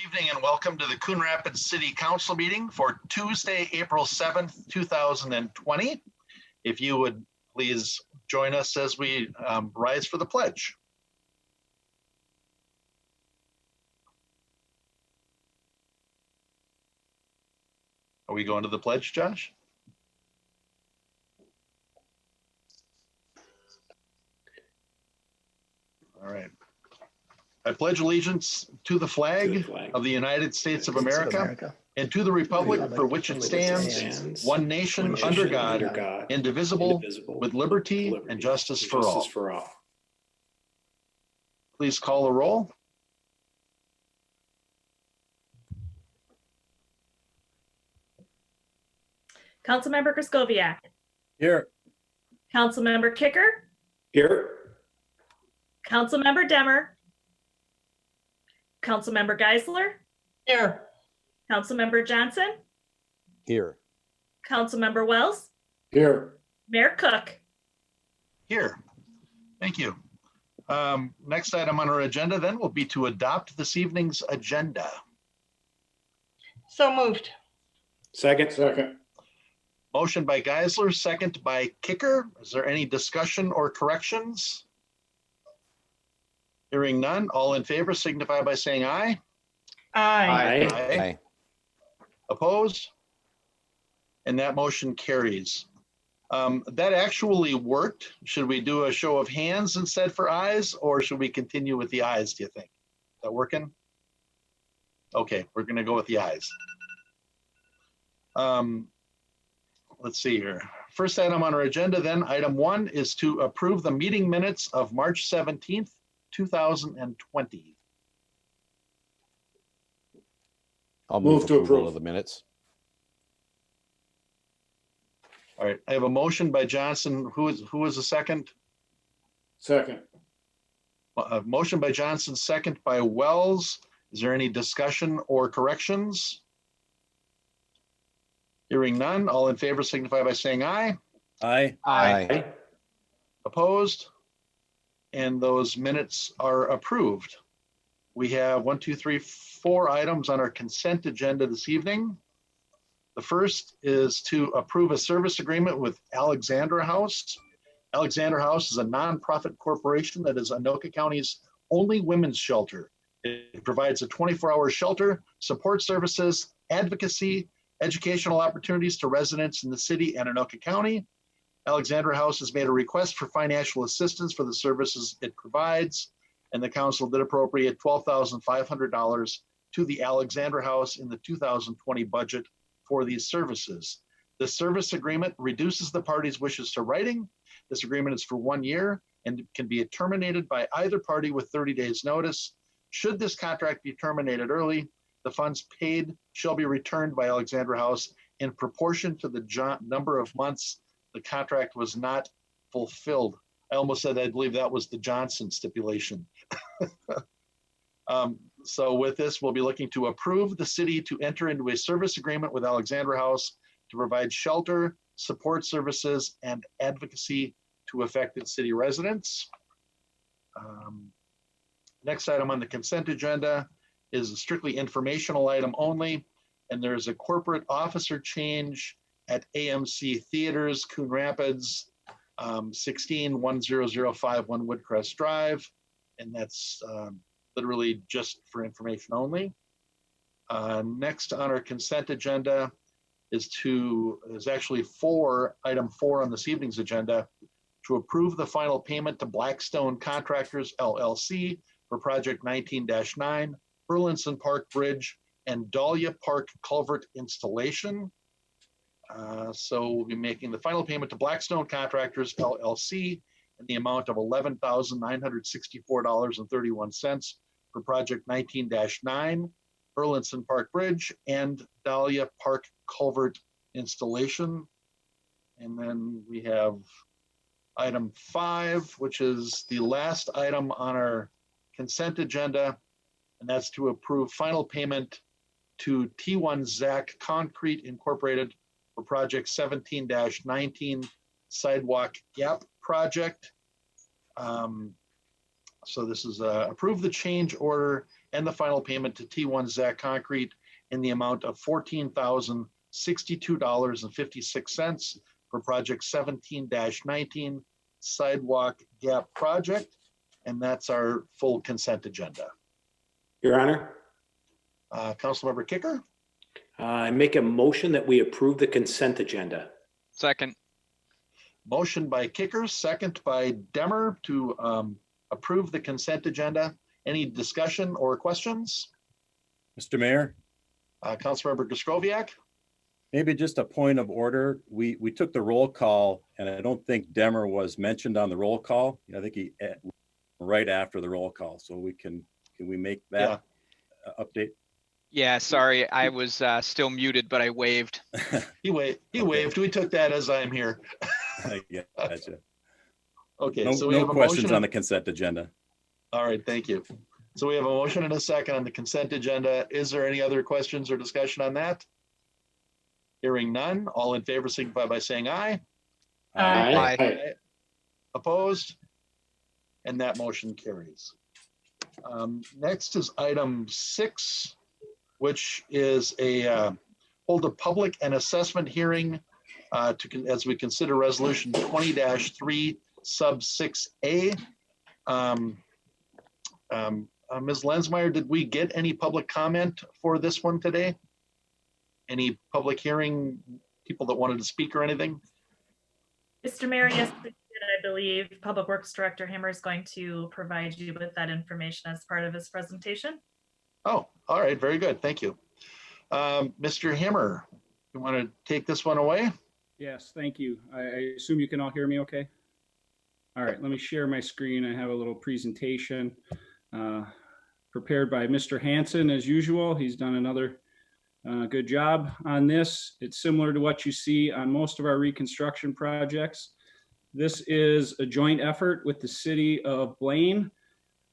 Evening and welcome to the Coon Rapids City Council meeting for Tuesday, April 7th, 2020. If you would please join us as we rise for the pledge. Are we going to the pledge, Josh? All right. I pledge allegiance to the flag of the United States of America and to the republic for which it stands, one nation under God, indivisible, with liberty and justice for all. Please call the roll. Councilmember Kraskowiak. Here. Councilmember Kicker. Here. Councilmember Demmer. Councilmember Geisler. Here. Councilmember Johnson. Here. Councilmember Wells. Here. Mayor Cook. Here. Thank you. Next item on our agenda then will be to adopt this evening's agenda. So moved. Second. Motion by Geisler, second by Kicker. Is there any discussion or corrections? Hearing none, all in favor signify by saying aye. Aye. Aye. Opposed? And that motion carries. That actually worked. Should we do a show of hands instead for ayes, or should we continue with the ayes, do you think? Is that working? Okay, we're going to go with the ayes. Let's see here. First item on our agenda then, item 1 is to approve the meeting minutes of March 17th, 2020. I'll move to approval approve of the minutes. All right, I have a motion by Johnson. Who is the second? Second. A motion by Johnson, second by Wells. Is there any discussion or corrections? Hearing none, all in favor signify by saying aye. Aye. Aye. Opposed? And those minutes are approved. We have 1, 2, 3, 4 items on our consent agenda this evening. The first is to approve a service agreement with Alexandra House. Alexandra House is a nonprofit corporation that is Anoka County's only women's shelter. It provides a 24-hour shelter, support services, advocacy, educational opportunities to residents in the city and Anoka County. Alexandra House has made a request for financial assistance for the services it provides, and the council did appropriate $12,500 to the Alexandra House in the 2020 budget for these services. The service agreement reduces the parties' wishes to writing. This agreement is for 1 year and can be terminated by either party with 30 days notice. Should this contract be terminated early, the funds paid shall be returned by Alexandra House in proportion to the number of months the contract was not fulfilled. I almost said I believe that was the Johnson stipulation. So with this, we'll be looking to approve the city to enter into a service agreement with Alexandra House to provide shelter, support services, and advocacy to affected city residents. Next item on the consent agenda is a strictly informational item only, and there's a corporate officer change at AMC Theaters, Coon Rapids, 16-10051 Woodcrest Drive, and that's literally just for information only. Next on our consent agenda is actually item 4 on this evening's agenda, to approve the final payment to Blackstone Contractors LLC for project 19-9, Burlinson Park Bridge and Dahlia Park Culvert installation. So we'll be making the final payment to Blackstone Contractors LLC in the amount of $11,964.31 for project 19-9, Burlinson Park Bridge and Dahlia Park Culvert installation. And then we have item 5, which is the last item on our consent agenda, and that's to approve final payment to T1 Zach Concrete Incorporated for project 17-19 Sidewalk Gap Project. So this is approve the change order and the final payment to T1 Zach Concrete in the amount of $14,062.56 for project 17-19 sidewalk gap project. And that's our full consent agenda. Your Honor, Councilmember Kicker, I make a motion that we approve the consent agenda. Second. motion by Kicker, second by Demmer to approve the consent agenda. Any discussion or questions? Mr. Mayor, Councilmember Griscoviac? maybe just a point of order. We took the roll call and I don't think Demmer was mentioned on the roll call. I think he right after the roll call. So can we make that update? Yeah, sorry, I was still muted, but I waved. He waved. We took that as I'm here. Yeah, gotcha. Okay, No, so we no have a questions motion. on the consent agenda. All right, thank you. So we have a motion and a second on the consent agenda. Is there any other questions or discussion on that? Hearing none, all in favor signify by saying aye. Aye. Opposed? And that motion carries. Next is item 6, which is hold a public and assessment hearing as we consider resolution 20-3 sub 6A. Ms. Lensmeyer, did we get any public comment for this one today? Any public hearing, people that wanted to speak or anything? Mr. Mayor, yes, we did. I believe Public Works Director Hammer is going to provide you with that information as part of his presentation. Oh, all right, very good, thank you. Mr. Hammer, you want to take this one away? Yes, thank you. I assume you can all hear me okay? All right, let me share my screen. I have a little presentation prepared by Mr. Hanson as usual. He's done another good job on this. It's similar to what you see on most of our reconstruction projects. This is a joint effort with the city of Blaine,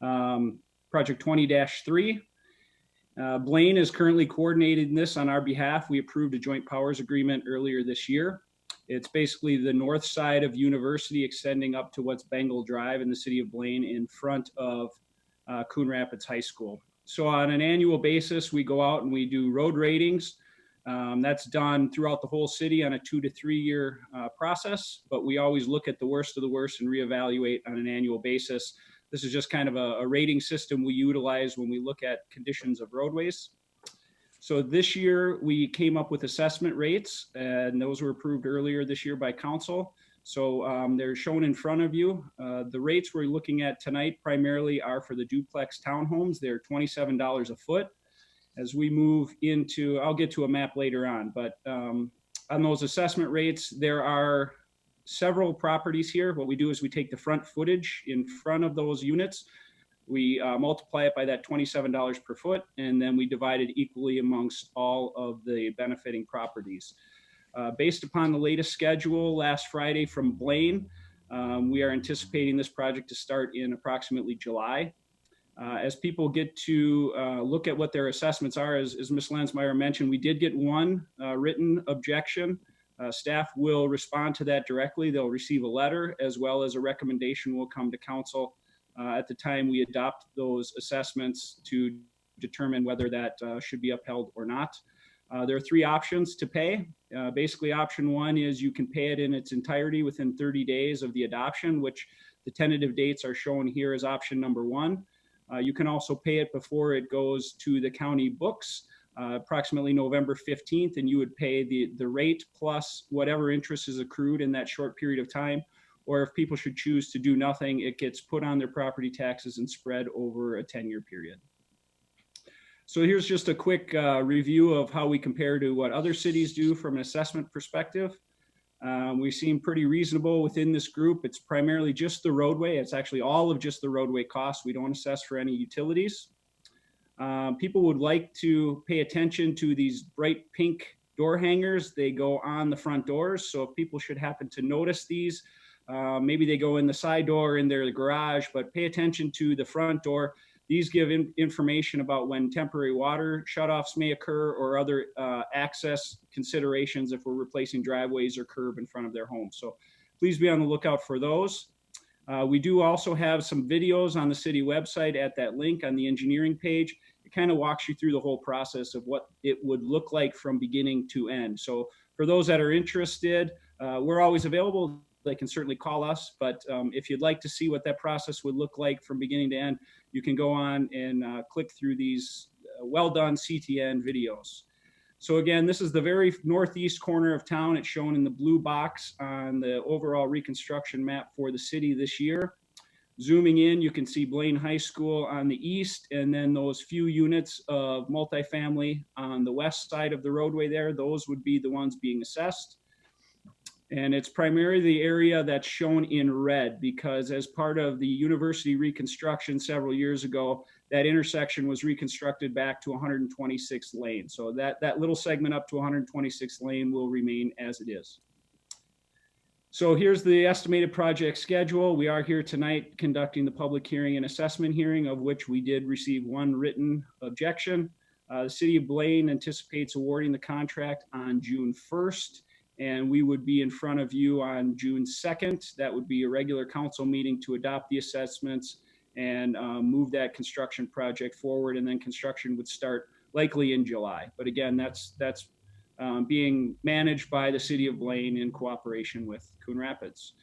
project 20-3. Blaine is currently coordinating this on our behalf. We approved a joint powers agreement earlier this year. It's basically the north side of University extending up to what's Bengal Drive in the city of Blaine in front of Coon Rapids High School. So on an annual basis, we go out and we do road ratings. That's done throughout the whole city on a 2 to 3 year process, but we always look at the worst of the worst and reevaluate on an annual basis. This is just kind of a rating system we utilize when we look at conditions of roadways. So this year we came up with assessment rates, and those were approved earlier this year by council. So they're shown in front of you. The rates we're looking at tonight primarily are for the duplex townhomes. They're $27 a foot. As we move into, I'll get to a map later on, but on those assessment rates, there are several properties here. What we do is we take the front footage in front of those units. We multiply it by that $27 per foot, and then we divide it equally amongst all of the benefiting properties. Based upon the latest schedule last Friday from Blaine, we are anticipating this project to start in approximately July. As people get to look at what their assessments are, as Ms. Lensmeyer mentioned, we did get one written objection. Staff will respond to that directly. They'll receive a letter, as well as a recommendation will come to council at the time we adopt those assessments to determine whether that should be upheld or not. There are 3 options to pay. Basically, option 1 is you can pay it in its entirety within 30 days of the adoption, which the tentative dates are shown here as option number 1. You can also pay it before it goes to the county books, approximately November 15th, and you would pay the rate plus whatever interest is accrued in that short period of time. Or if people should choose to do nothing, it gets put on their property taxes and spread over a 10-year period. So here's just a quick review of how we compare to what other cities do from an assessment perspective. We seem pretty reasonable within this group. It's primarily just the roadway. It's actually all of just the roadway costs. We don't assess for any utilities. People would like to pay attention to these bright pink door hangers. They go on the front doors. So if people should happen to notice these, maybe they go in the side door in their garage, but pay attention to the front door. These give information about when temporary water shutoffs may occur or other access considerations if we're replacing driveways or curb in front of their home. So please be on the lookout for those. We do also have some videos on the city website at that link on the engineering page. It kind of walks you through the whole process of what it would look like from beginning to end. So for those that are interested, we're always available. They can certainly call us, but if you'd like to see what that process would look like from beginning to end, you can go on and click through these well done CTN videos. So again, this is the very northeast corner of town. It's shown in the blue box on the overall reconstruction map for the city this year. Zooming in, you can see Blaine High School on the east, and then those few units of multifamily on the west side of the roadway there. Those would be the ones being assessed. And it's primarily the area that's shown in red because as part of the university reconstruction several years ago, that intersection was reconstructed back to 126 lane. So that little segment up to 126 lane will remain as it is. So here's the estimated project schedule. We are here tonight conducting the public hearing and assessment hearing, of which we did receive one written objection. The city of Blaine anticipates awarding the contract on June 1st. And we would be in front of you on June 2nd. That would be a regular council meeting to adopt the assessments and move that construction project forward. And then construction would start likely in July. But again, that's being managed by the city of Blaine in cooperation with Coon Rapids.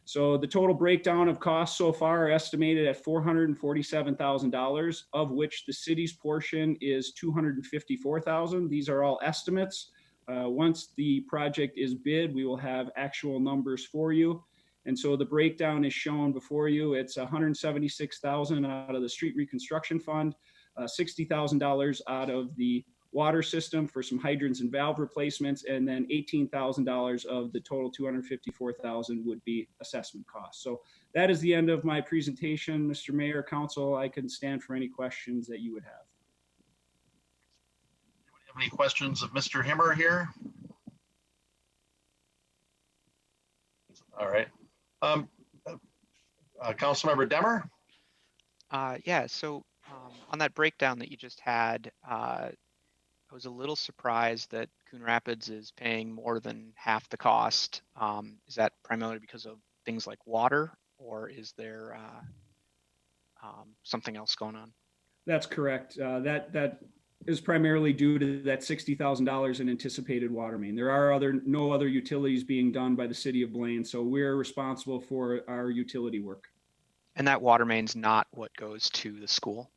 So the total breakdown of costs so far are estimated at $447,000, of which the city's portion is $254,000. These are all estimates. Once the project is bid, we will have actual numbers for you. And so the breakdown is shown before you. It's $176,000 out of the street reconstruction fund, $60,000 out of the water system for some hydrants and valve replacements, and then $18,000 of the total $254,000 would be assessment costs. So that is the end of my presentation, Mr. Mayor, Council. I can stand for any questions that you would have. Any questions of Mr. Himmer here? All right. Councilmember Demmer? Yeah, so on that breakdown that you just had, I was a little surprised that Coon Rapids is paying more than half the cost. Is that primarily because of things like water, or is there something else going on? That's correct. That is primarily due to that $60,000 in anticipated water main. There are no other utilities being done by the city of Blaine, so we're responsible for our utility work. And that water main's not what goes to the school?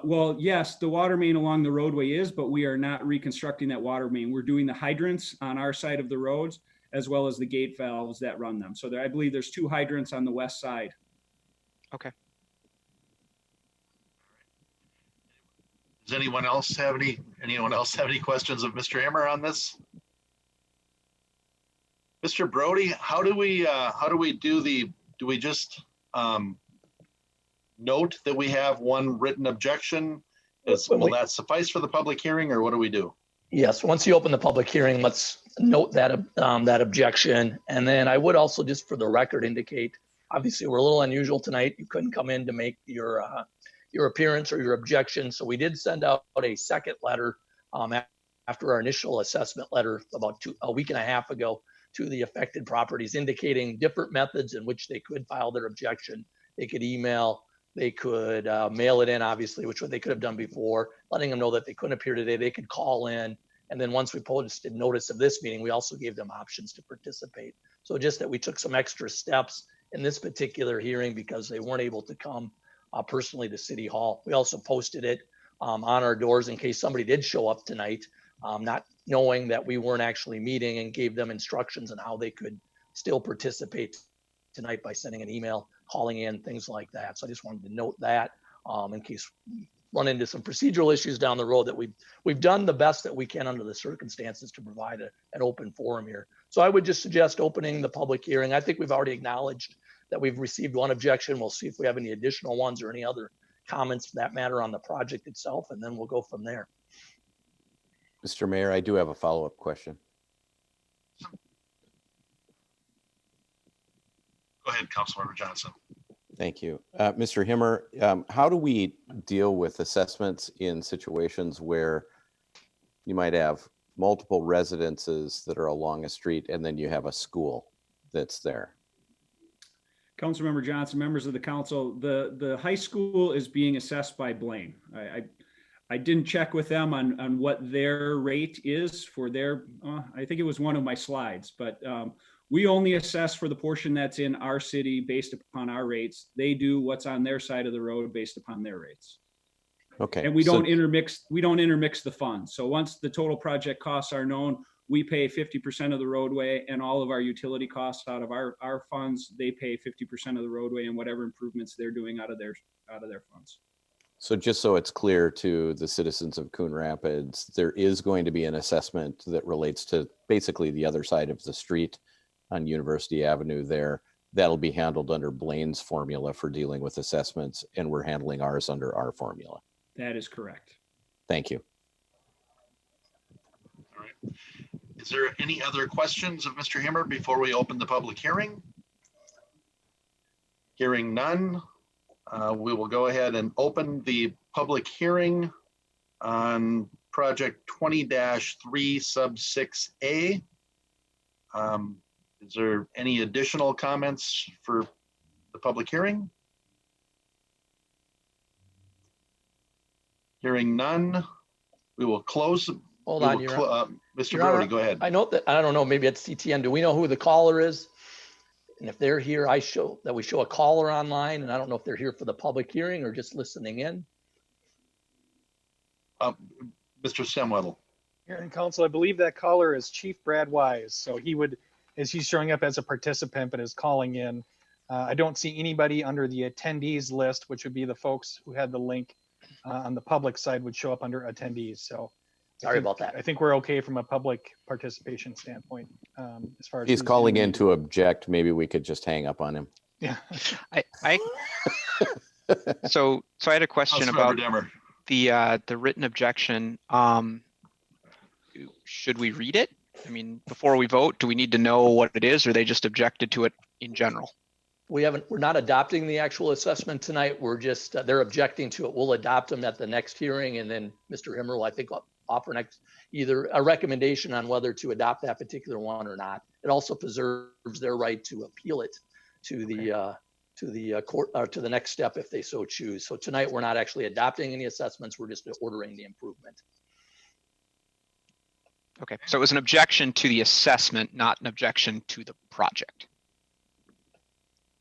Well, yes, the water main along the roadway is, but we are not reconstructing that water main. We're doing the hydrants on our side of the roads, as well as the gate valves that run them. So I believe there's 2 hydrants on the west side. Okay. Does anyone else have any questions of Mr. Himmer on this? Mr. Brody, how do we do we just note that we have one written objection? Will that suffice for the public hearing, or what do we do? Yes, once you open the public hearing, let's note that that objection. And then I would also, just for the record, indicate, obviously we're a little unusual tonight. You couldn't come in to make your appearance or your objection. So we did send out a second letter after our initial assessment letter about a week and a half ago to the affected properties, indicating different methods in which they could file their objection. They could email, they could mail it in, obviously, which they could have done before, letting them know that they couldn't appear today. They could call in. And then once we posted notice of this meeting, we also gave them options to participate. So just that we took some extra steps in this particular hearing because they weren't able to come personally to City Hall. We also posted it on our doors in case somebody did show up tonight, not knowing that we weren't actually meeting, and gave them instructions on how they could still participate tonight by sending an email, calling in, things like that. So I just wanted to note that in case we run into some procedural issues down the road, that we've done the best that we can under the circumstances to provide an open forum here. So I would just suggest opening the public hearing. I think we've already acknowledged that we've received one objection. We'll see if we have any additional ones or any other comments for that matter on the project itself, and then we'll go from there. Mr. Mayor, I do have a follow-up question. Go ahead, Councilmember Johnson. Thank you. Mr. Himmer, how do we deal with assessments in situations where you might have multiple residences that are along a street and then you have a school that's there? Councilmember Johnson, members of the council, the high school is being assessed by Blaine. I didn't check with them on what their rate is for their, I think it was one of my slides, but we only assess for the portion that's in our city based upon our rates. They do what's on their side of the road based upon their rates. Okay. And we so- don't intermix the funds. So once the total project costs are known, we pay 50% of the roadway and all of our utility costs out of our funds. They pay 50% of the roadway and whatever improvements they're doing out of their funds. So just so it's clear to the citizens of Coon Rapids, there is going to be an assessment that relates to basically the other side of the street on University Avenue there. That'll be handled under Blaine's formula for dealing with assessments, and we're handling ours under our formula. That is correct. Thank you. All right. Is there any other questions of Mr. Himmer before we open the public hearing? Hearing none, we will go ahead and open the public hearing on project 20-3 sub 6A. Is there any additional comments for the public hearing? Hearing none, we will close. Hold we on, will Your Mr. Your Brody, Honor, go ahead. I note that, I don't know, maybe it's CTN. Do we know who the caller is? And if they're here, we show a caller online, and I don't know if they're here for the public hearing or just listening in. Mr. Stemwedel. Here in council, I believe that caller is Chief Brad Wise. So he would, as he's showing up as a participant, but is calling in. I don't see anybody under the attendees list, which would be the folks who had the link on the public side would show up under attendees. So Sorry about that. I think we're okay from a public participation standpoint. As far as He's who's calling the- in to object. Maybe we could just hang up on him. Yeah. So I had a question Councilmember about Demmer. the written objection. Should we read it? I mean, before we vote, do we need to know what it is, or they just objected to it in general? We're not adopting the actual assessment tonight. We're just, they're objecting to it. We'll adopt them at the next hearing, and then Mr. Himmer will, I think, offer either a recommendation on whether to adopt that particular one or not. It also preserves their right to appeal it to the court, or to the next step if they so choose. So tonight, we're not actually adopting any assessments. We're just ordering the improvement. Okay, so it was an objection to the assessment, not an objection to the project.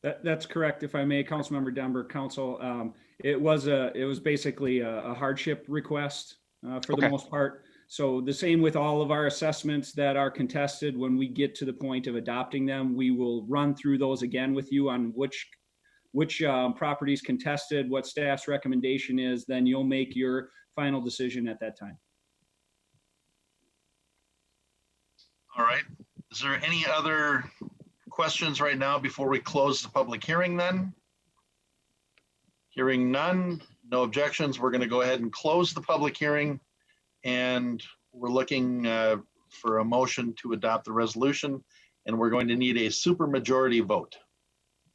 That's correct. If I may, Councilmember Dember, Council, it was basically a hardship request for the Okay. most part. So the same with all of our assessments that are contested. When we get to the point of adopting them, we will run through those again with you on which properties contested, what staff's recommendation is. Then you'll make your final decision at that time. All right. Is there any other questions right now before we close the public hearing then? Hearing none, no objections. We're going to go ahead and close the public hearing, and we're looking for a motion to adopt the resolution, and we're going to need a supermajority vote.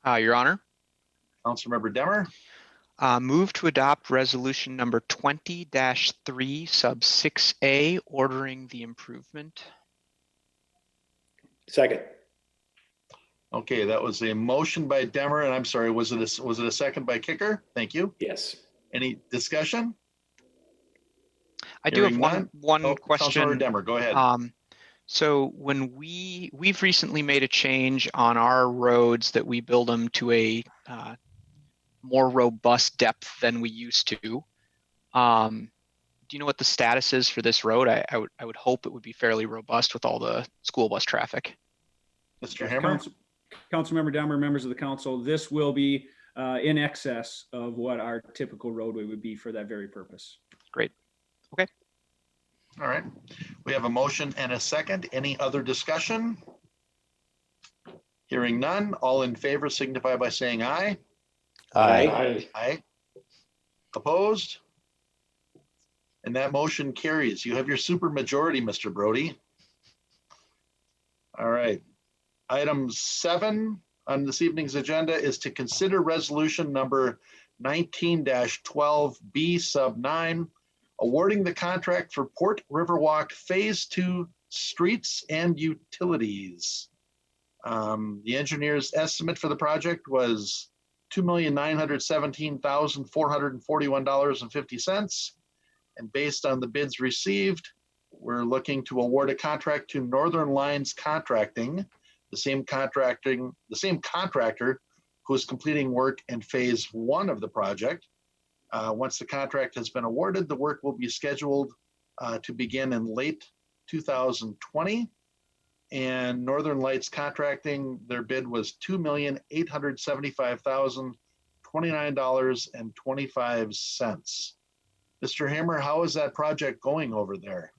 Your Honor, Councilmember Demmer, move to adopt resolution number 20-3 sub 6A, ordering the improvement. Second. okay, that was a motion by Demmer, and I'm sorry, was it a second by Kicker? Thank you. Yes. Any discussion? I do have Hearing one none. question. Councilmember Demmer, go ahead. So when we've recently made a change on our roads that we build them to a more robust depth than we used to. Do you know what the status is for this road? I would hope it would be fairly robust with all the school bus traffic. Mr. Hammer? Councilmember Demmer, members of the council, this will be in excess of what our typical roadway would be for that very purpose. Great. Okay. All right. We have a motion and a second. Any other discussion? Hearing none. All in favor signify by saying aye. Aye. Aye. Opposed? And that motion carries. You have your super majority, Mr. Brody. All right. Item 7 on this evening's agenda is to consider resolution number 19-12B sub 9, awarding the contract for Port Riverwalk Phase 2 streets and utilities. The engineer's estimate for the project was $2,917,441.50. And based on the bids received, we're looking to award a contract to Northern Lines Contracting, the same contractor who is completing work in phase 1 of the project. Once the contract has been awarded, the work will be scheduled to begin in late 2020. And Northern Lights Contracting, their bid was $2,875,029.25. Mr. Hammer, how is that project going over there?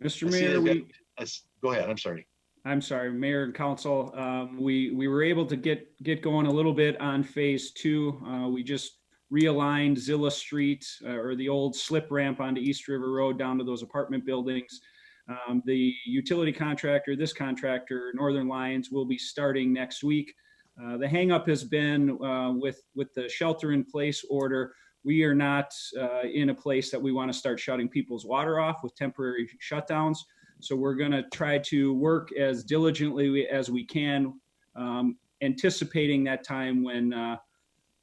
Mr. I see Mayor, they've go ahead, I'm sorry. I'm sorry, Mayor and Council. We were able to get going a little bit on phase 2. We just realigned Zilla Street, or the old slip ramp onto East River Road down to those apartment buildings. The utility contractor, this contractor, Northern Lines, will be starting next week. The hangup has been with the shelter in place order. We are not in a place that we want to start shutting people's water off with temporary shutdowns. So we're going to try to work as diligently as we can, anticipating that time when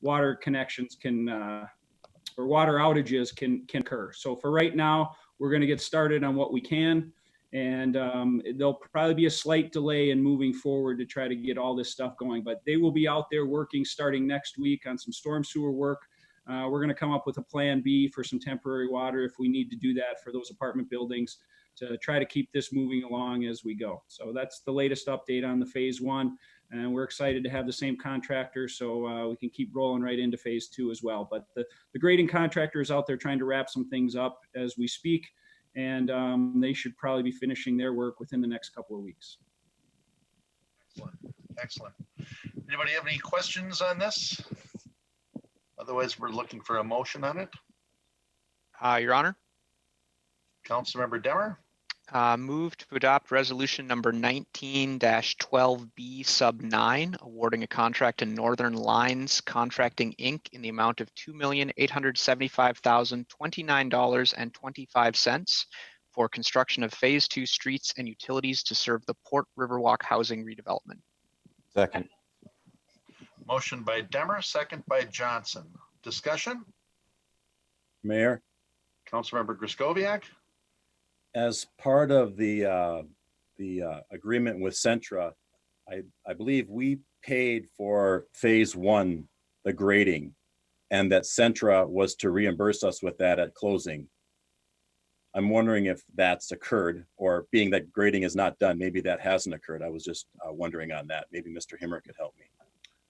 water connections can, or water outages can occur. So for right now, we're going to get started on what we can. And there'll probably be a slight delay in moving forward to try to get all this stuff going. But they will be out there working starting next week on some storm sewer work. We're going to come up with a plan B for some temporary water if we need to do that for those apartment buildings, to try to keep this moving along as we go. So that's the latest update on the phase 1. And we're excited to have the same contractor, so we can keep rolling right into phase 2 as well. But the grading contractor is out there trying to wrap some things up as we speak. And they should probably be finishing their work within the next couple of weeks. Excellent. Excellent. Anybody have any questions on this? Otherwise, we're looking for a motion on it. Your Honor, Councilmember Demmer, move to adopt resolution number 19-12B sub 9, awarding a contract to Northern Lines Contracting Inc. in the amount of $2,875,029.25 for construction of phase 2 streets and utilities to serve the Port Riverwalk housing redevelopment. Second. motion by Demmer, second by Johnson. Discussion? Mayor, Councilmember Griscoviac? as part of the agreement with Centra, I believe we paid for phase 1, the grading, and that Centra was to reimburse us with that at closing. I'm wondering if that's occurred, or being that grading is not done, maybe that hasn't occurred. I was just wondering on that. Maybe Mr. Himmer could help me.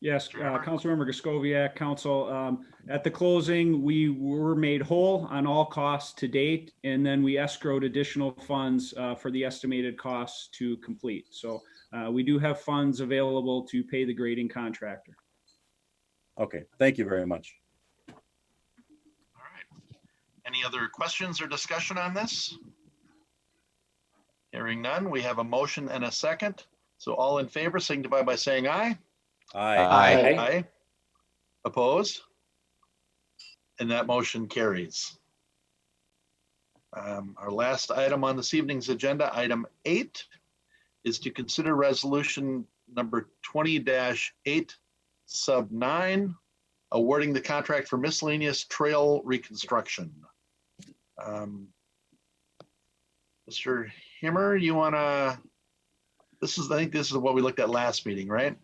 Yes, Councilmember Griscoviac, Council, at the closing, we were made whole on all costs to date, and then we escrowed additional funds for the estimated costs to complete. So we do have funds available to pay the grading contractor. Okay, thank you very much. All right. Any other questions or discussion on this? Hearing none, we have a motion and a second. So all in favor signify by saying aye. Aye. Aye. Opposed? And that motion carries. Our last item on this evening's agenda, item 8, is to consider resolution number 20-8 sub 9, awarding the contract for miscellaneous trail reconstruction. Mr. Himmer, you want to, I think this is what we looked at last meeting, right?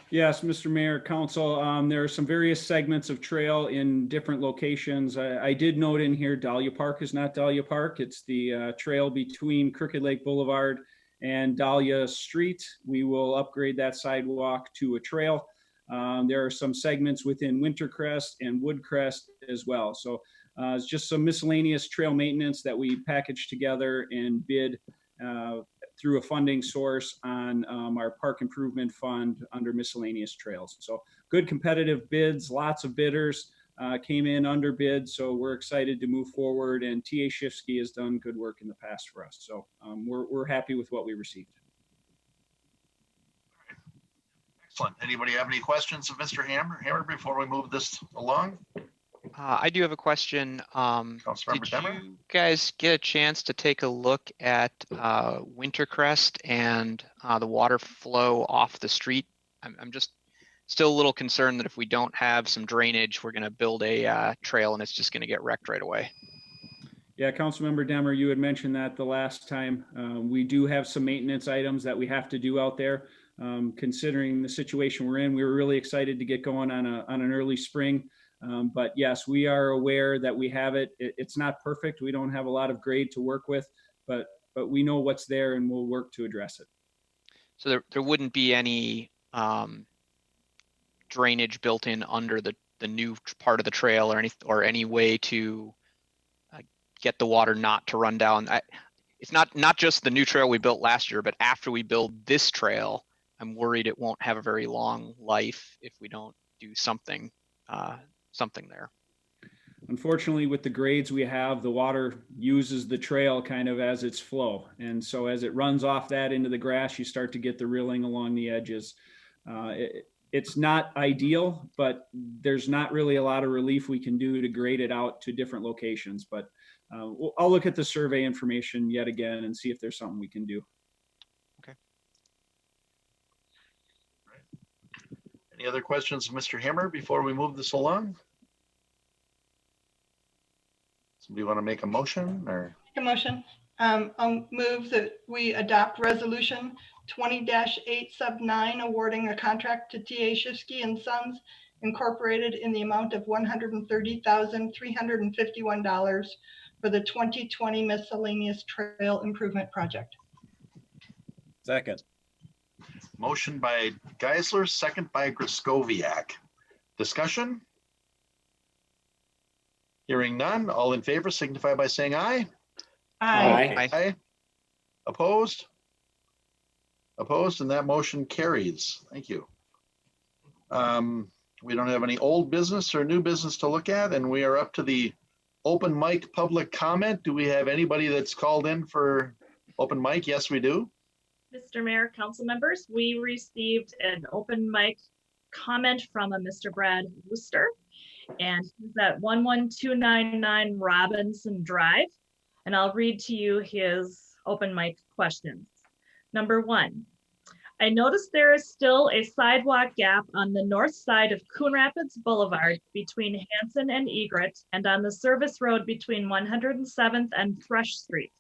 Yes, Mr. Mayor, Council, there are some various segments of trail in different locations. I did note in here, Dahlia Park is not Dahlia Park. It's the trail between Crooked Lake Boulevard and Dahlia Street. We will upgrade that sidewalk to a trail. There are some segments within Wintercrest and Woodcrest as well. So it's just some miscellaneous trail maintenance that we packaged together and bid through a funding source on our park improvement fund under miscellaneous trails. So good competitive bids, lots of bidders came in under bid. So we're excited to move forward, and TA Shifsky has done good work in the past for us. So we're happy with what we received. Excellent. Anybody have any questions of Mr. Hammer before we move this along? I do have a question. Councilmember Did Demmer? you guys get a chance to take a look at Wintercrest and the water flow off the street? I'm just still a little concerned that if we don't have some drainage, we're going to build a trail and it's just going to get wrecked right away. Yeah, Councilmember Demmer, you had mentioned that the last time. We do have some maintenance items that we have to do out there. Considering the situation we're in, we were really excited to get going on an early spring. But yes, we are aware that we have it. It's not perfect. We don't have a lot of grade to work with, but we know what's there and we'll work to address it. So there wouldn't be any drainage built in under the new part of the trail or any way to get the water not to run down. It's not just the new trail we built last year, but after we build this trail, I'm worried it won't have a very long life if we don't do something there. Unfortunately, with the grades we have, the water uses the trail kind of as its flow. And so as it runs off that into the grass, you start to get the rilling along the edges. It's not ideal, but there's not really a lot of relief we can do to grade it out to different locations. But I'll look at the survey information yet again and see if there's something we can do. Any other questions, Mr. Hammer, before we move this along? Somebody want to make a motion or? Make a motion. I'll move that we adopt resolution 20-8 awarding a contract to TA Shifsky and Sons Incorporated in the amount of $130,351 for the 2020 miscellaneous trail improvement project. Second. Motion by Geisler, second by Griscoviac. Discussion? Hearing none, all in favor signify by saying aye. Aye. Aye. Opposed? Opposed, and that motion carries. Thank you. We don't have any old business or new business to look at, and we are up to the open mic public comment. Do we have anybody that's called in for open mic? Yes, we do. Mr. Mayor, council members, we received an open mic comment from a Mr. Brad Wooster, and he's at 11299 Robinson Drive. And I'll read to you his open mic questions. Number 1, I noticed there is still a sidewalk gap on the north side of Coon Rapids Boulevard between Hanson and Egret and on the service road between 107th and Thrush Street.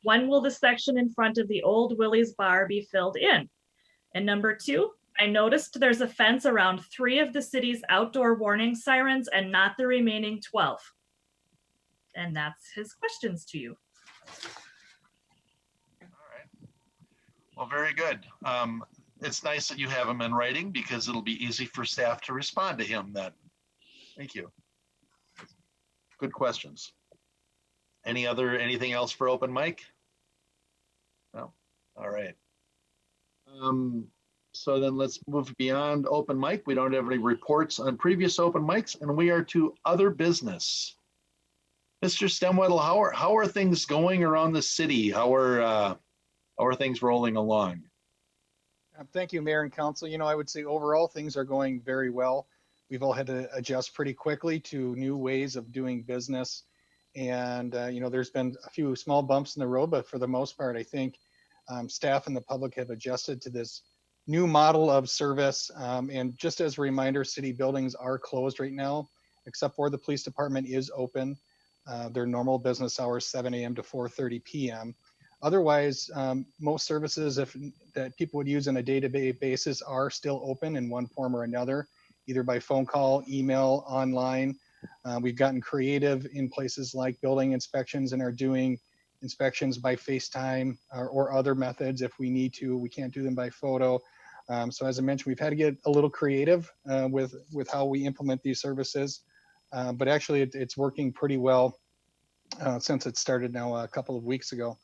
When will the section in front of the old Willie's Bar be filled in? And number 2, I noticed there's a fence around 3 of the city's outdoor warning sirens and not the remaining 12. And that's his questions to you. All right. Well, very good. It's nice that you have him in writing because it'll be easy for staff to respond to him then. Thank you. Good questions. Anything else for open mic? No? All right. So then let's move beyond open mic. We don't have any reports on previous open mics, and we are to other business. Mr. Stemwedel, how are things going around the city? How are things rolling along? Thank you, Mayor and Council. I would say overall things are going very well. We've all had to adjust pretty quickly to new ways of doing business. And, there's been a few small bumps in the road, but for the most part, I think staff and the public have adjusted to this new model of service. And just as a reminder, city buildings are closed right now, except for the police department is open. Their normal business hours, 7 a.m. to 4:30 p.m. Otherwise, most services that people would use on a day-to-day basis are still open in one form or another, either by phone call, email, online. We've gotten creative in places like building inspections and are doing inspections by FaceTime or other methods if we need to. We can't do them by photo. So as I mentioned, we've had to get a little creative with how we implement these services. But actually, it's working pretty well since it started now a couple of weeks ago.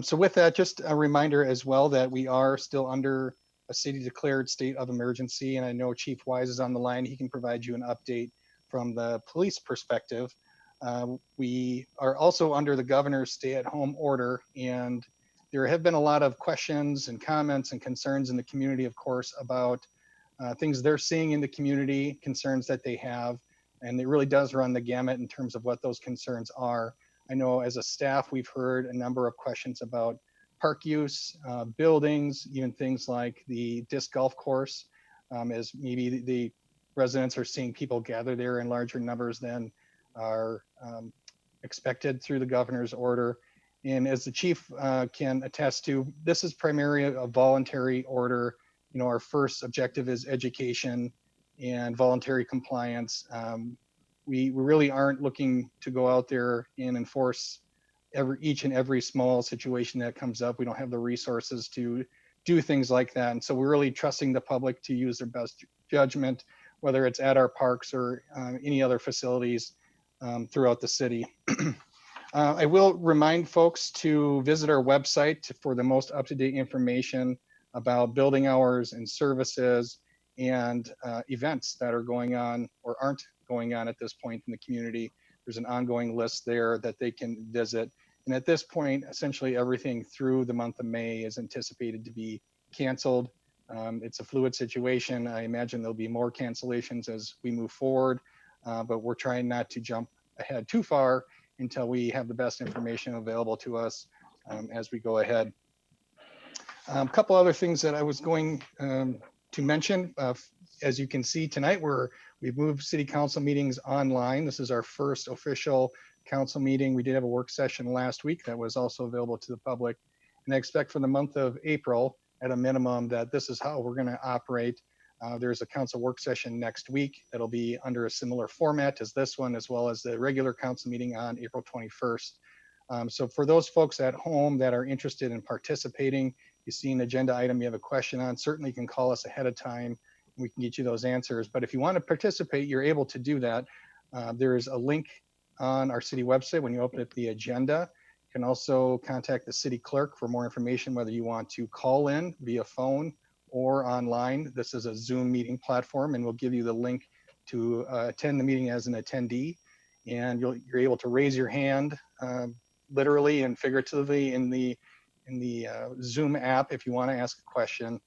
So with that, just a reminder as well that we are still under a city declared state of emergency. And I know Chief Wise is on the line. He can provide you an update from the police perspective. We are also under the governor's stay-at-home order, and there have been a lot of questions and comments and concerns in the community, of course, about things they're seeing in the community, concerns that they have. And it really does run the gamut in terms of what those concerns are. I know as a staff, we've heard a number of questions about park use, buildings, even things like the disc golf course, as maybe the residents are seeing people gather there in larger numbers than are expected through the governor's order. And as the chief can attest to, this is primarily a voluntary order. You know, our first objective is education and voluntary compliance. We really aren't looking to go out there and enforce each and every small situation that comes up. We don't have the resources to do things like that. And so we're really trusting the public to use their best judgment, whether it's at our parks or any other facilities throughout the city. I will remind folks to visit our website for the most up-to-date information about building hours and services and events that are going on or aren't going on at this point in the community. There's an ongoing list there that they can visit. And at this point, essentially everything through the month of May is anticipated to be canceled. It's a fluid situation. I imagine there'll be more cancellations as we move forward, but we're trying not to jump ahead too far until we have the best information available to us as we go ahead. A couple other things that I was going to mention. As you can see tonight, we've moved city council meetings online. This is our first official council meeting. We did have a work session last week that was also available to the public. And I expect for the month of April, at a minimum, that this is how we're going to operate. There's a council work session next week that'll be under a similar format as this one, as well as the regular council meeting on April 21st. So for those folks at home that are interested in participating, you see an agenda item you have a question on, certainly you can call us ahead of time and we can get you those answers. But if you want to participate, you're able to do that. There is a link on our city website when you open up the agenda. You can also contact the city clerk for more information, whether you want to call in via phone or online. This is a Zoom meeting platform, and we'll give you the link to attend the meeting as an attendee. And you're able to raise your hand literally and figuratively in the Zoom app if you want to ask a question,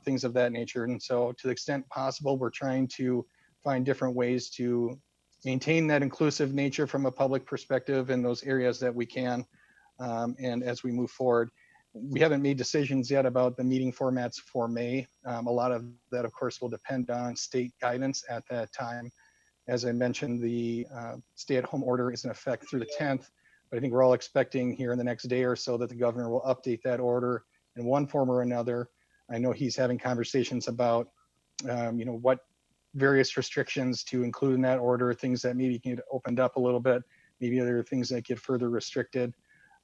things of that nature. And so to the extent possible, we're trying to find different ways to maintain that inclusive nature from a public perspective in those areas that we can. And as we move forward, we haven't made decisions yet about the meeting formats for May. A lot of that, of course, will depend on state guidance at that time. As I mentioned, the stay-at-home order is in effect through the 10th, but I think we're all expecting here in the next day or so that the governor will update that order in one form or another. I know he's having conversations about, what various restrictions to include in that order, things that maybe can get opened up a little bit, maybe other things that get further restricted.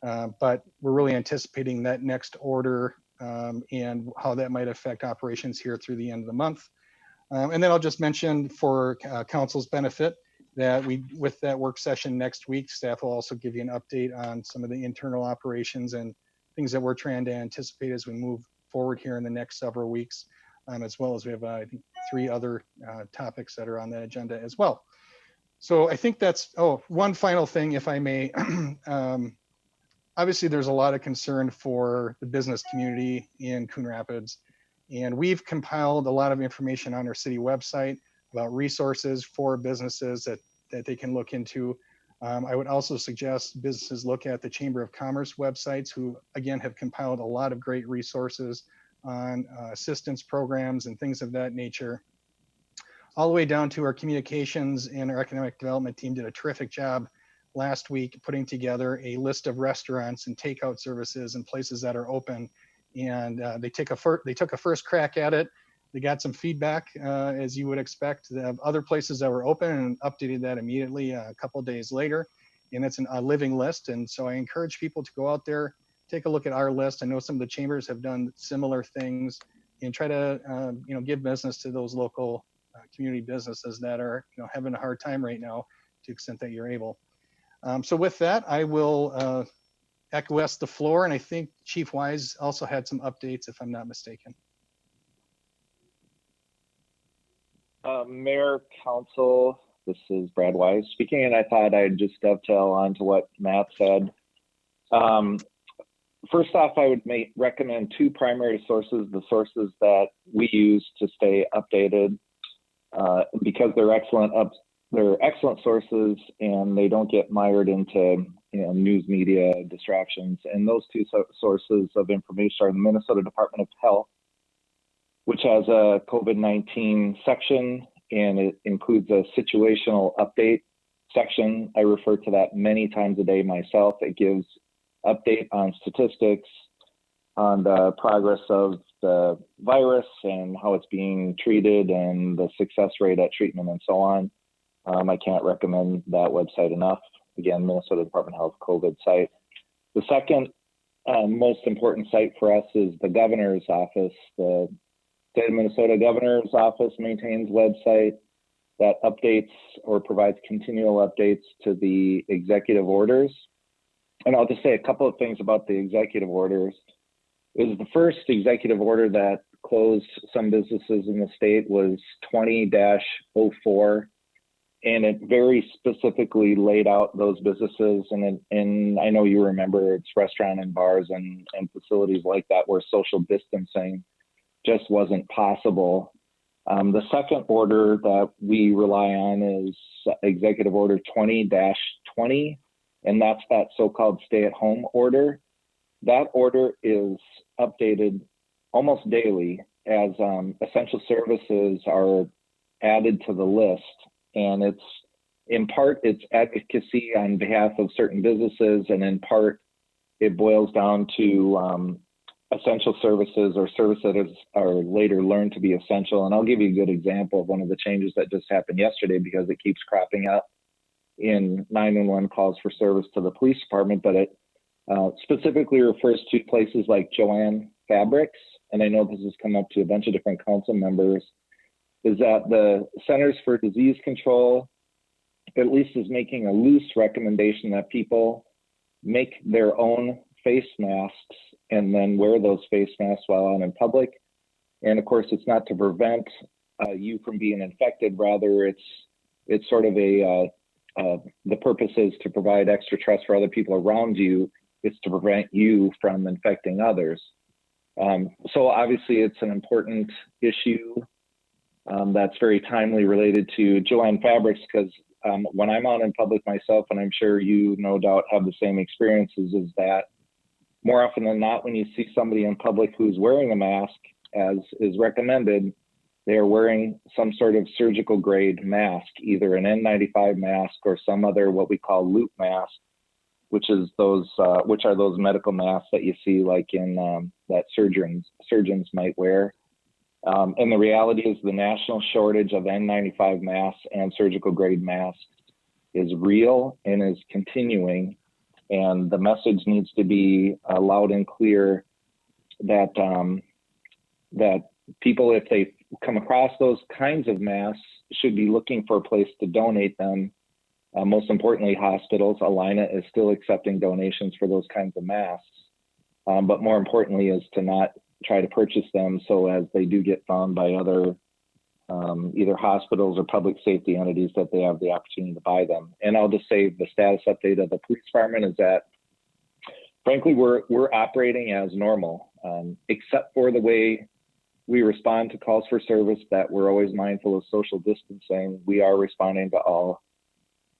But we're really anticipating that next order and how that might affect operations here through the end of the month. And then I'll just mention for council's benefit that with that work session next week, staff will also give you an update on some of the internal operations and things that we're trying to anticipate as we move forward here in the next several weeks, as well as we have, I think, 3 other topics that are on the agenda as well. So I think that's, one final thing, if I may. Obviously, there's a lot of concern for the business community in Coon Rapids, and we've compiled a lot of information on our city website about resources for businesses that they can look into. I would also suggest businesses look at the Chamber of Commerce websites, who again have compiled a lot of great resources on assistance programs and things of that nature. All the way down to our communications and our economic development team did a terrific job last week putting together a list of restaurants and takeout services and places that are open. And they took a first crack at it. They got some feedback, as you would expect. They have other places that were open and updated that immediately a couple of days later. And it's a living list. And so I encourage people to go out there, take a look at our list. I know some of the chambers have done similar things and try to give business to those local community businesses that are having a hard time right now to the extent that you're able. So with that, I will acquiesce the floor, and I think Chief Wise also had some updates, if I'm not mistaken. Mayor, Council, this is Brad Wise speaking, and I thought I'd just dovetail on to what Matt said. First off, I would recommend 2 primary sources, the sources that we use to stay updated, because they're excellent they're excellent sources, and they don't get mired into news media distractions. And those two sources of information are the Minnesota Department of Health, which has a COVID-19 section, and it includes a situational update section. I refer to that many times a day myself. It gives update on statistics, on the progress of the virus and how it's being treated and the success rate at treatment and so on. I can't recommend that website enough. Again, Minnesota Department of Health COVID site. The second most important site for us is the governor's office. The state of Minnesota governor's office maintains a website that updates or provides continual updates to the executive orders. And I'll just say a couple of things about the executive orders. It was the first executive order that closed some businesses in the state was 20-04. And it very specifically laid out those businesses. And I know you remember it's restaurant and bars and facilities like that where social distancing just wasn't possible. The second order that we rely on is Executive Order 20-20, and that's that so-called stay-at-home order. That order is updated almost daily as essential services are added to the list. And it's in part, it's advocacy on behalf of certain businesses, and in part, it boils down to essential services or services that are later learned to be essential. And I'll give you a good example of one of the changes that just happened yesterday because it keeps cropping up in 911 calls for service to the police department, but it specifically refers to places like Joann Fabrics. And I know this has come up to a bunch of different council members, is that the Centers for Disease Control at least is making a loose recommendation that people make their own face masks and then wear those face masks while out in public. And of course, it's not to prevent you from being infected. Rather, it's sort of the purpose is to provide extra trust for other people around you. It's to prevent you from infecting others. So obviously, it's an important issue that's very timely related to Joann Fabrics, because when I'm out in public myself, and I'm sure you no doubt have the same experiences, is that more often than not, when you see somebody in public who's wearing a mask, as is recommended, they are wearing some sort of surgical grade mask, either an N95 mask or some other what we call loop mask, which are those medical masks that you see like in that surgeons might wear. And the reality is the national shortage of N95 masks and surgical grade masks is real and is continuing. And the message needs to be loud and clear that that people, if they come across those kinds of masks, should be looking for a place to donate them. Most importantly, hospitals. Alina is still accepting donations for those kinds of masks. But more importantly is to not try to purchase them so as they do get found by other either hospitals or public safety entities that they have the opportunity to buy them. And I'll just say the status update of the police department is that, frankly, we're operating as normal, except for the way we respond to calls for service, that we're always mindful of social distancing. We are responding to all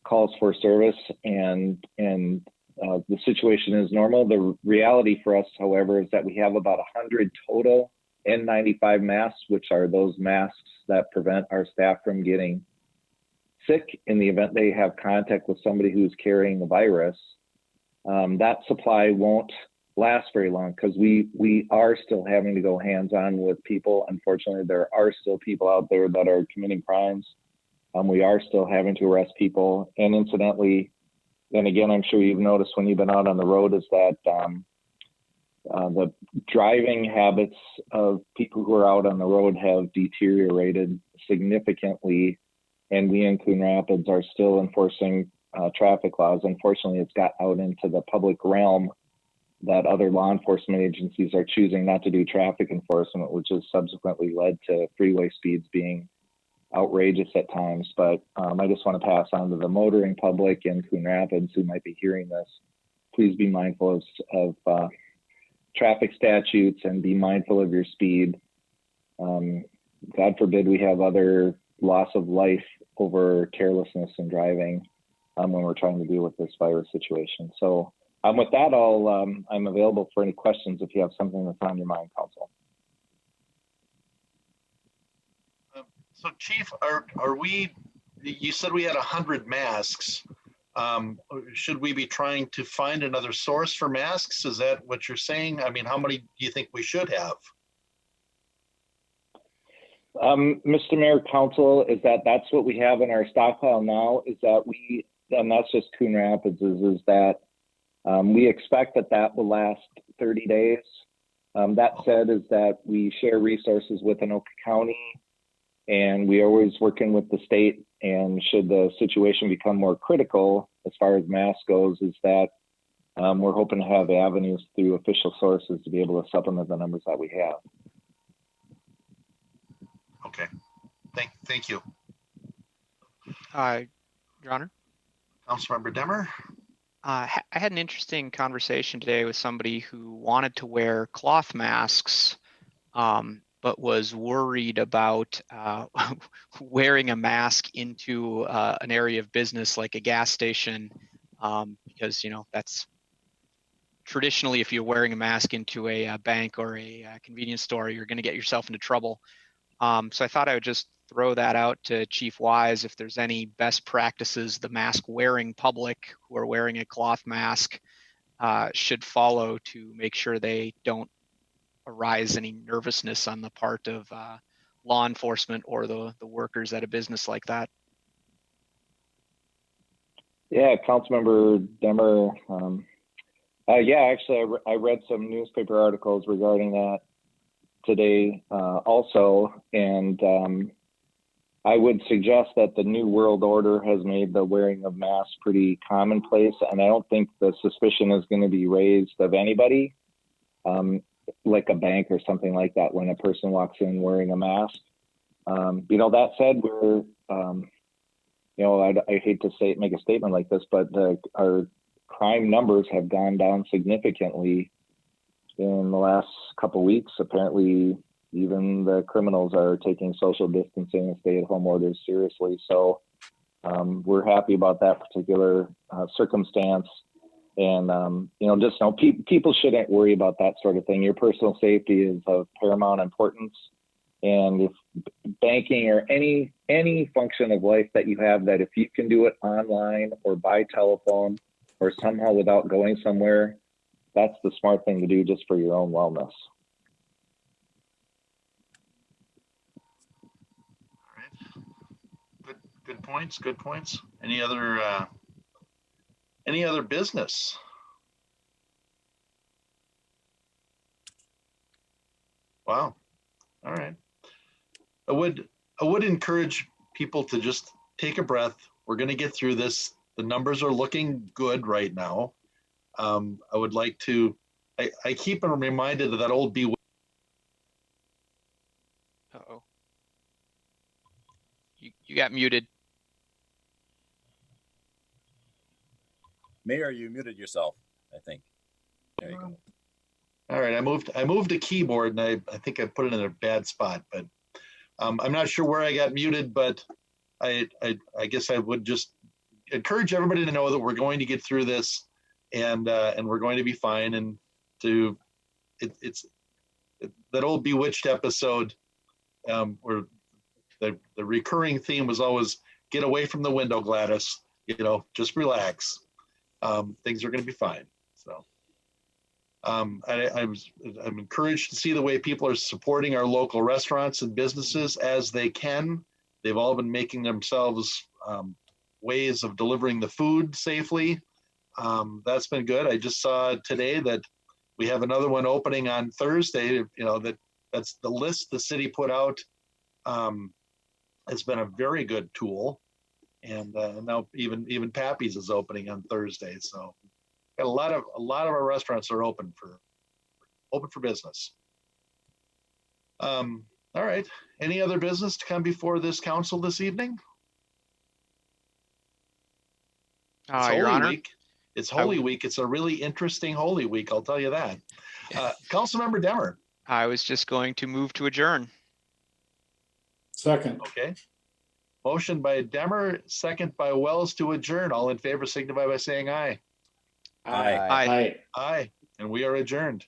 calls for service, and the situation is normal. The reality for us, however, is that we have about 100 total N95 masks, which are those masks that prevent our staff from getting sick in the event they have contact with somebody who's carrying the virus. That supply won't last very long because we are still having to go hands-on with people. Unfortunately, there are still people out there that are committing crimes. We are still having to arrest people. And incidentally, and again, I'm sure you've noticed when you've been out on the road, is that the driving habits of people who are out on the road have deteriorated significantly. And we in Coon Rapids are still enforcing traffic laws. Unfortunately, it's got out into the public realm that other law enforcement agencies are choosing not to do traffic enforcement, which has subsequently led to freeway speeds being outrageous at times. But I just want to pass on to the motoring public in Coon Rapids who might be hearing this. Please be mindful of traffic statutes and be mindful of your speed. God forbid we have other loss of life over carelessness in driving when we're trying to deal with this virus situation. So with that, I'm available for any questions if you have something that's on your mind, Council. So Chief, are we, you said we had 100 masks. Should we be trying to find another source for masks? Is that what you're saying? I mean, how many do you think we should have? Mr. Mayor, Council, is that's what we have in our stockpile now, is that and that's just Coon Rapids, is that we expect that will last 30 days. That said, is that we share resources with Anoka County, and we always working with the state, and should the situation become more critical as far as masks goes, is that we're hoping to have avenues through official sources to be able to supplement the numbers that we have. Okay, thank you. Your Honor. Councilmember Demmer. I had an interesting conversation today with somebody who wanted to wear cloth masks, but was worried about wearing a mask into an area of business like a gas station, because that's traditionally, if you're wearing a mask into a bank or a convenience store, you're going to get yourself into trouble. So I thought I would just throw that out to Chief Wise if there's any best practices the mask wearing public who are wearing a cloth mask should follow to make sure they don't arise any nervousness on the part of law enforcement or the workers at a business like that. Yeah, Councilmember Demmer. Yeah, actually, I read some newspaper articles regarding that today also, and I would suggest that the New World Order has made the wearing of masks pretty commonplace, and I don't think the suspicion is going to be raised of anybody, like a bank or something like that, when a person walks in wearing a mask. That said, we're, I hate to make a statement like this, but our crime numbers have gone down significantly in the last couple of weeks. Apparently, even the criminals are taking social distancing and stay-at-home orders seriously. So we're happy about that particular circumstance. And, just know people shouldn't worry about that sort of thing. Your personal safety is of paramount importance. And if banking or any function of life that you have, that if you can do it online or by telephone or somehow without going somewhere, that's the smart thing to do just for your own wellness. Good points. Good points. Any other business? Wow. All right. I would encourage people to just take a breath. We're going to get through this. The numbers are looking good right now. I would like to. I keep reminded of that old be. Uh-oh. You got muted. Mayor, you muted yourself, I think. There you go. All right, I moved a keyboard, and I think I put it in a bad spot, but I'm not sure where I got muted, but I guess I would just encourage everybody to know that we're going to get through this, and we're going to be fine. And it's that old Bewitched episode where the recurring theme was always get away from the window, Gladys. Just relax. Things are going to be fine. So I'm encouraged to see the way people are supporting our local restaurants and businesses as they can. They've all been making themselves ways of delivering the food safely. That's been good. I just saw today that we have another one opening on Thursday. That's the list the city put out. It's been a very good tool, and now even Pappy's is opening on Thursday. So got a lot of our restaurants are open for business. All right. Any other business to come before this council this evening? It's Your Holy Honor. Week. It's Holy Week. It's a really interesting Holy Week, I'll tell you that. Councilmember Demmer. I was just going to move to adjourn. Second. Okay. Motion by Demmer, second by Wells to adjourn. All in favor signify by saying aye. Aye. Aye. Aye, and we are adjourned.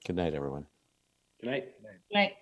Good night, everyone. Good night. Night.